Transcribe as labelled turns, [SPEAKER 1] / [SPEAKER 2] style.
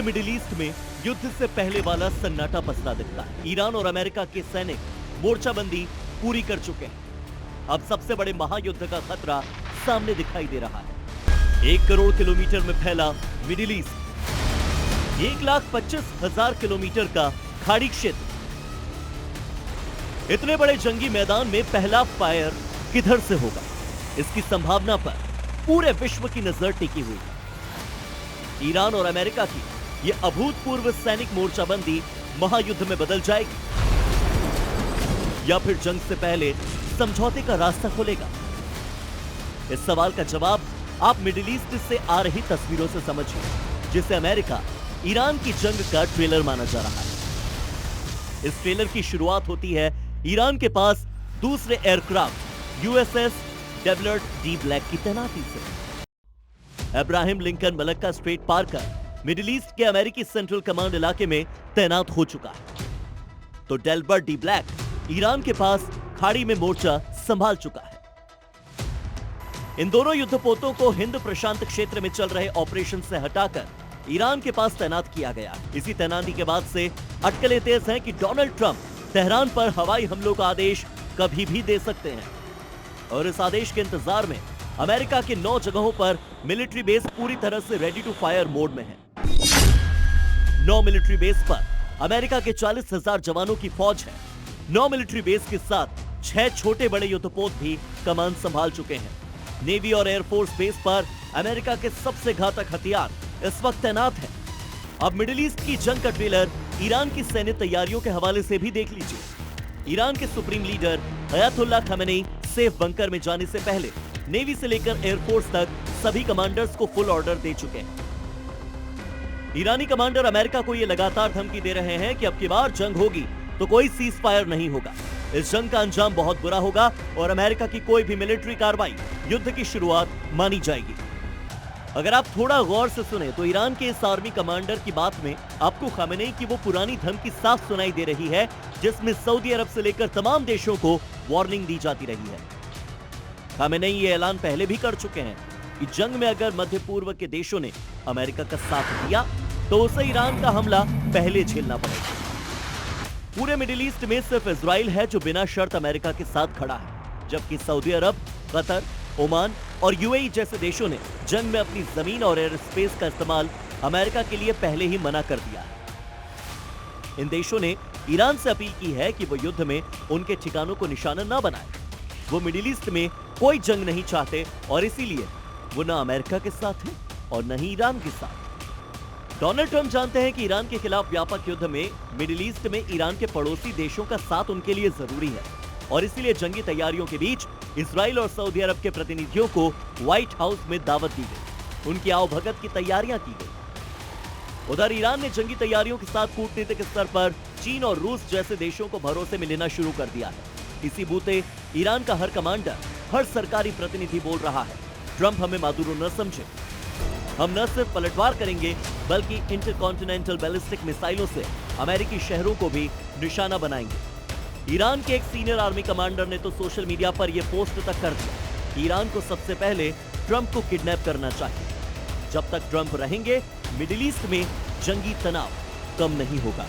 [SPEAKER 1] Middle east में युद्ध से पहले वाला सन्नाटा पसरा दिखता है। ईरान और अमेरिका के सैनिक मोर्चाबंदी पूरी कर चुके हैं। अब सबसे बड़े महायुद्ध का खतरा सामने दिखाई दे रहा है। 1 करोड़ किलोमीटर में फैला मिडिल ईस्ट, 1,25,000 किलोमीटर का खाड़ी क्षेत्र। इतने बड़े जंगी मैदान में पहला फायर किधर से होगा, इसकी संभावना पर पूरे विश्व की नजर टिकी हुई है। ईरान और अमेरिका की यह अभूतपूर्व सैनिक मोर्चाबंदी महायुद्ध में बदल जाएगी या फिर जंग से पहले समझौते का रास्ता खोलेगा? इस सवाल का जवाब आप मिडिल ईस्ट से आ रही तस्वीरों से समझिए, जिसे अमेरिका ईरान की जंग का ट्रेलर माना जा रहा है। इस ट्रेलर की शुरुआत होती है ईरान के पास दूसरे एयरक्राफ्ट यूएसएस डेवलर्ड डी ब्लैक की तैनाती से। अब्राहम लिंकन मलक्का स्ट्रेट पार कर मिडिल ईस्ट के अमेरिकी सेंट्रल कमांड इलाके में तैनात हो चुका है, तो डेलबर्ट डी ब्लैक ईरान के पास खाड़ी में मोर्चा संभाल चुका है। इन दोनों युद्धपोतों को हिंद प्रशांत क्षेत्र में चल रहे ऑपरेशन से हटाकर ईरान के पास तैनात किया गया। इसी तैनाती के बाद से अटकलें तेज हैं कि डोनाल्ड ट्रंप तेहरान पर हवाई हमलों का आदेश कभी भी दे सकते हैं, और इस आदेश के इंतजार में अमेरिका के 9 जगहों पर मिलिट्री बेस पूरी तरह से रेडी टू फायर मोड में है। 9 मिलिट्री बेस पर अमेरिका के 40,000 जवानों की फौज है। 9 मिलिट्री बेस के साथ 6 छोटे बड़े युद्धपोत भी कमान संभाल चुके हैं। नेवी और एयरफोर्स बेस पर अमेरिका के सबसे घातक हथियार इस वक्त तैनात है। अब मिडिल ईस्ट की जंग का ट्रेलर ईरान की सैन्य तैयारियों के हवाले से भी देख लीजिए। ईरान के supreme leader Ayatollah Khamenei safe bunker में जाने से पहले नेवी से लेकर एयरफोर्स तक सभी कमांडर्स को फुल ऑर्डर दे चुके हैं। ईरानी कमांडर अमेरिका को यह लगातार धमकी दे रहे हैं कि अब की बार जंग होगी तो कोई सीज फायर नहीं होगा। इस जंग का अंजाम बहुत बुरा होगा और अमेरिका की कोई भी मिलिट्री कार्रवाई युद्ध की शुरुआत मानी जाएगी। अगर आप थोड़ा गौर से सुने तो ईरान के इस आर्मी कमांडर की बात में आपको खामेनेई की वो पुरानी धमकी साफ सुनाई दे रही है, जिसमें सऊदी अरब से लेकर तमाम देशों को वार्निंग दी जाती रही है। खामेनेई ये ऐलान पहले भी कर चुके हैं कि जंग में अगर मध्य पूर्व के देशों ने अमेरिका का साथ दिया तो उसे ईरान का हमला पहले झेलना पड़ेगा। पूरे मिडिल ईस्ट में सिर्फ इजराइल है जो बिना शर्त अमेरिका के साथ खड़ा है, जबकि सऊदी अरब, कतर, ओमान और यूएई जैसे देशों ने जंग में अपनी जमीन और एयर स्पेस का इस्तेमाल अमेरिका के लिए पहले ही मना कर दिया है। इन देशों ने ईरान से अपील की है कि वो युद्ध में उनके ठिकानों को निशाना न बनाए। वो मिडिल ईस्ट में कोई जंग नहीं चाहते और इसीलिए वो न अमेरिका के साथ हैं और न ही ईरान के साथ। डोनाल्ड ट्रंप जानते हैं कि ईरान के खिलाफ व्यापक युद्ध में मिडिल ईस्ट में ईरान के पड़ोसी देशों का साथ उनके लिए जरूरी है, और इसीलिए जंगी तैयारियों के बीच इजराइल और सऊदी अरब के प्रतिनिधियों को व्हाइट हाउस में दावत दी गई। उनकी आओभगत की तैयारियां की गई। उधर ईरान ने जंगी तैयारियों के साथ कूटनीतिक स्तर पर चीन और रूस जैसे देशों को भरोसे में लेना शुरू कर दिया है। इसी बूते ईरान का हर कमांडर, हर सरकारी प्रतिनिधि बोल रहा है, ट्रंप हमें मादुरो न समझे, हम न सिर्फ पलटवार करेंगे बल्कि इंटरकॉन्टिनेंटल बैलिस्टिक मिसाइलों से अमेरिकी शहरों को भी निशाना बनाएंगे। ईरान के एक सीनियर आर्मी कमांडर ने तो सोशल मीडिया पर यह पोस्ट तक कर दिया, ईरान को सबसे पहले ट्रंप को किडनैप करना चाहिए। जब तक ट्रंप रहेंगे, मिडिल ईस्ट में जंगी तनाव कम नहीं होगा।